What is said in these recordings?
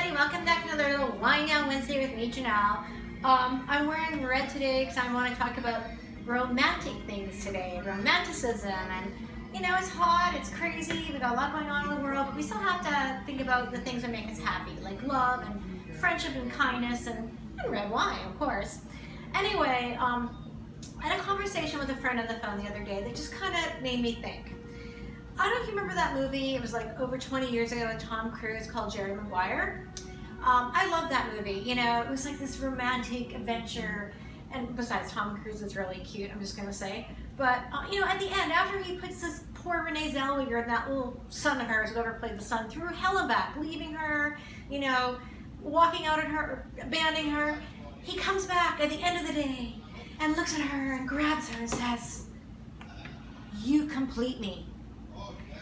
everybody, welcome back to another little Wind Down Wednesday with me, Janelle. I'm wearing red today because I want to talk about romantic things today, romanticism, and it's hot, it's crazy, we got a lot going on in the world, but we still have to think about the things that make us happy, like love and friendship and kindness and red wine, of course. Anyway, I had a conversation with a friend on the phone the other day that just kind of made me think. I don't know if you remember that movie. It was like over 20 years ago with Tom Cruise called Jerry McGuire. I love that movie. It was like this romantic adventure. And besides, Tom Cruise is really cute, I'm just going to say. But, at the end, after he puts this poor Renee Zellweger and that little son of hers, whoever played the son, through hell and back, leaving her, walking out on her, abandoning her, he comes back at the end of the day and looks at her and grabs her and says, "You complete me."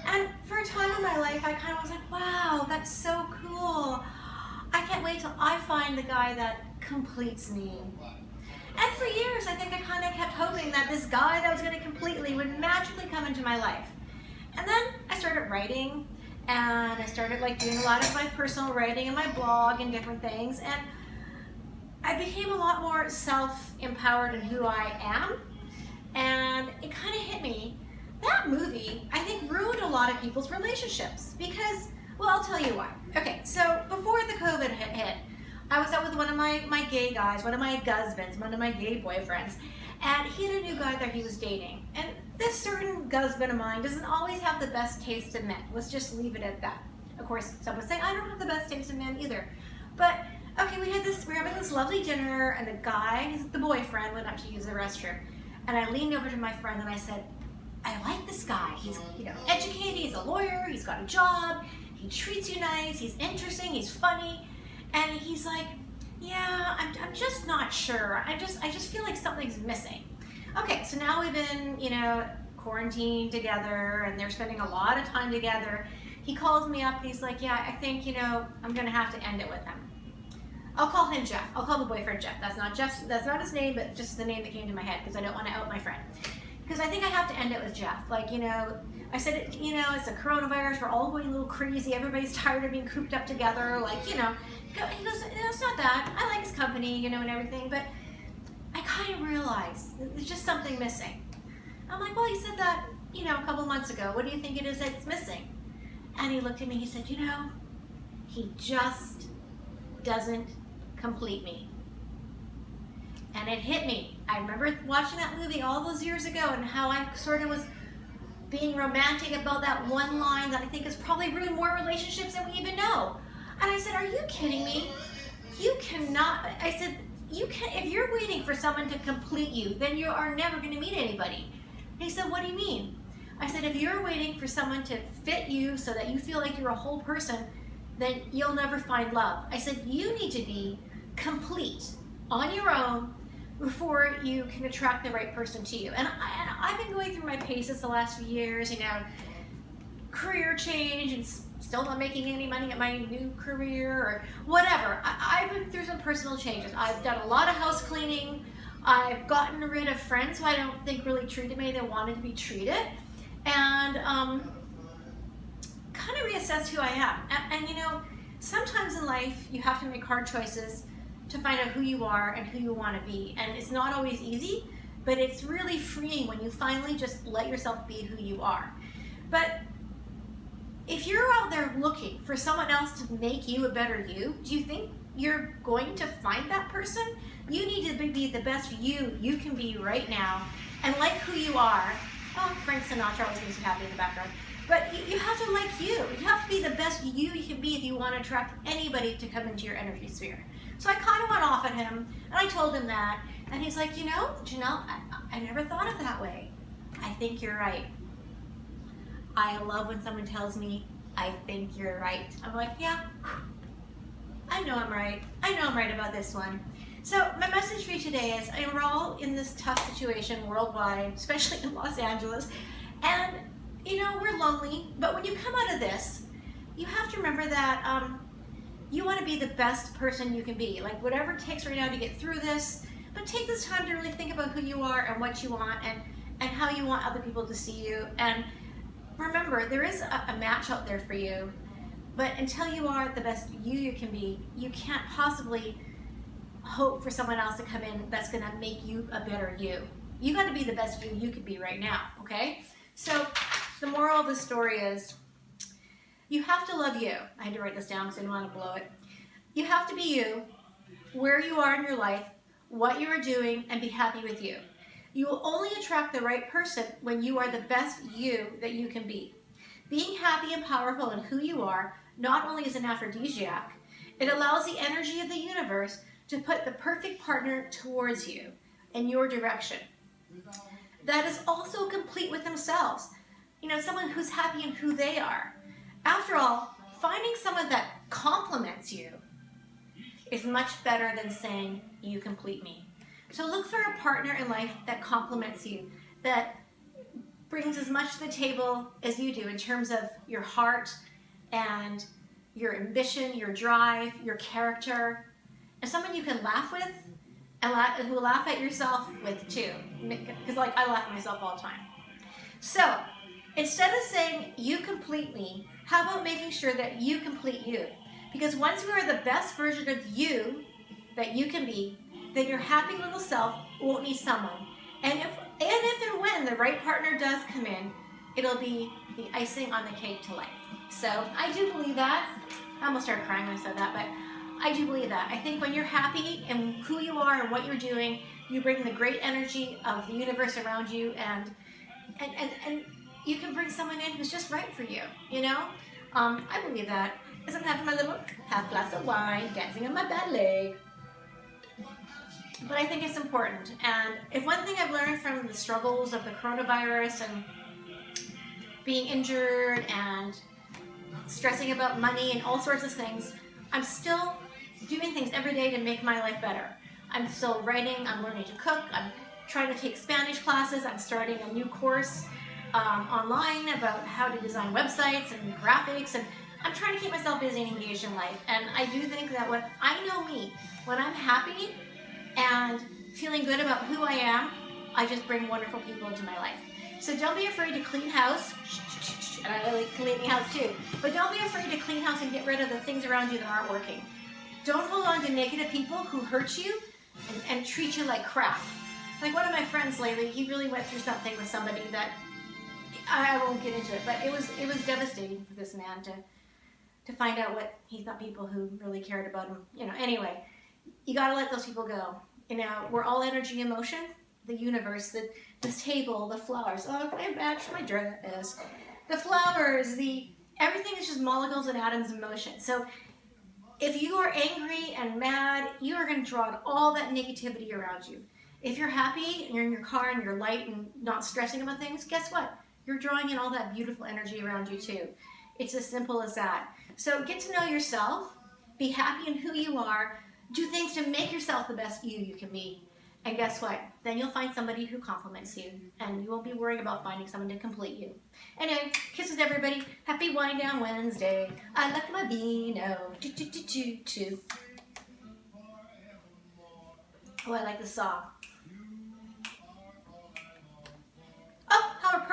And for a time in my life, I kind of was like, wow, that's so cool. I can't wait till I find the guy that completes me. And for years, I think I kind of kept hoping that this guy that was going to complete me would magically come into my life. And then I started writing, and I started doing a lot of my personal writing and my blog and different things. And I became a lot more self-empowered in who I am. And it kind of hit me. That movie, I think, ruined a lot of people's relationships because, well, I'll tell you why. Okay, so before the COVID hit, I was out with one of my gay guys, one of my husbands, one of my gay boyfriends, and he had a new guy that he was dating. And this certain husband of mine doesn't always have the best taste in men. Let's just leave it at that. Of course, some would say, I don't have the best taste in men either. But, okay, we were having this lovely dinner, and the guy, the boyfriend, went up to use the restroom. And I leaned over to my friend and I said, I like this guy. He's educated, he's a lawyer, he's got a job, he treats you nice, he's interesting, he's funny. And he's like, yeah, I'm just not sure. I just feel like something's missing. Okay, so now we've been, quarantined together and they're spending a lot of time together. He calls me up and he's like, yeah, I think, I'm gonna have to end it with him. I'll call him Jeff. I'll call the boyfriend Jeff. That's not his name, but just the name that came to my head because I don't want to out my friend. Because I think I have to end it with Jeff. I said, it's a coronavirus. We're all going a little crazy. Everybody's tired of being cooped up together. He goes, it's not that. I like his company, and everything. But I kind of realized there's just something missing. I'm like, well, he said that, a couple months ago. What do you think it is that's missing? And he looked at me. He said, he just doesn't complete me. And it hit me. I remember watching that movie all those years ago and how I sort of was being romantic about that one line that I think has probably ruined more relationships than we even know. And I said, are you kidding me? You cannot, I said, if you're waiting for someone to complete you, then you are never going to meet anybody. And he said, what do you mean? I said, if you're waiting for someone to fit you so that you feel like you're a whole person, then you'll never find love. I said, you need to be complete on your own before you can attract the right person to you. And I've been going through my paces the last few years, career change and still not making any money at my new career or whatever. I've been through some personal changes. I've done a lot of house cleaning. I've gotten rid of friends who I don't think really treated me they wanted to be treated. And kind of reassessed who I am. And sometimes in life you have to make hard choices to find out who you are and who you want to be. And it's not always easy, but it's really freeing when you finally just let yourself be who you are. But if you're out there looking for someone else to make you a better you, do you think you're going to find that person? You need to be the best you can be right now and like who you are. Oh, Frank Sinatra always makes me happy in the background. But you have to like you. You have to be the best you can be if you want to attract anybody to come into your energy sphere. So I kind of went off at him, and I told him that, and he's like, Janelle, I never thought of it that way. I think you're right. I love when someone tells me, I think you're right. I'm like, yeah, I know I'm right. I know I'm right about this one. So my message for you today is, we're all in this tough situation worldwide, especially in Los Angeles, and we're lonely, but when you come out of this, you have to remember that you want to be the best person you can be. Whatever it takes right now to get through this, but take this time to really think about who you are and what you want and how you want other people to see you. And remember, there is a match out there for you. But until you are the best you can be, you can't possibly hope for someone else to come in that's going to make you a better you. You got to be the best you could be right now, okay? So the moral of the story is you have to love you. I had to write this down because I didn't want to blow it. You have to be you, where you are in your life, what you are doing, and be happy with you. You will only attract the right person when you are the best you that you can be. Being happy and powerful in who you are not only is an aphrodisiac, it allows the energy of the universe to put the perfect partner towards you in your direction. That is also complete with themselves. You know, someone who's happy in who they are. After all, finding someone that compliments you is much better than saying, you complete me. So look for a partner in life that compliments you, that brings as much to the table as you do in terms of your heart and your ambition, your drive, your character, and someone you can laugh with and who will laugh at yourself with too. Because like I laugh at myself all the time. So instead of saying you complete me, how about making sure that you complete you? Because once you are the best version of you that you can be, then your happy little self won't need someone. And if and when the right partner does come in, it'll be the icing on the cake to life. So I do believe that. I almost started crying when I said that, but I do believe that. I think when you're happy in who you are and what you're doing, you bring the great energy of the universe around you, and you can bring someone in who's just right for you, you know? I believe that. As I'm having my little half glass of wine, dancing on my bad leg. But I think it's important. And if one thing I've learned from the struggles of the coronavirus and being injured and stressing about money and all sorts of things, I'm still doing things every day to make my life better. I'm still writing, I'm learning to cook, I'm trying to take Spanish classes, I'm starting a new course online about how to design websites and graphics, and I'm trying to keep myself busy and engaged in life. And I do think that when I know me, when I'm happy and feeling good about who I am, I just bring wonderful people into my life. So don't be afraid to clean house. And I like cleaning house too. But don't be afraid to clean house and get rid of the things around you that aren't working. Don't hold on to negative people who hurt you and treat you like crap. Like one of my friends lately, he really went through something with somebody that I won't get into it, but it was devastating for this man to find out what he thought people who really cared about him. You know, anyway, you got to let those people go. You know, we're all energy, emotion. The universe, this table, the flowers. Oh, I matched my dress. The flowers, everything is just molecules and atoms of motion. So if you are angry and mad, you are going to draw all that negativity around you. If you're happy and you're in your car and you're light and not stressing about things, guess what? You're drawing in all that beautiful energy around you too. It's as simple as that. So get to know yourself, be happy in who you are, do things to make yourself the best you can be. And guess what? Then you'll find somebody who compliments you, and you won't be worrying about finding someone to complete you. Anyway, kisses everybody. Happy Wind Down Wednesday. I like my vino. Oh, I like the song. Oh, how a perfect.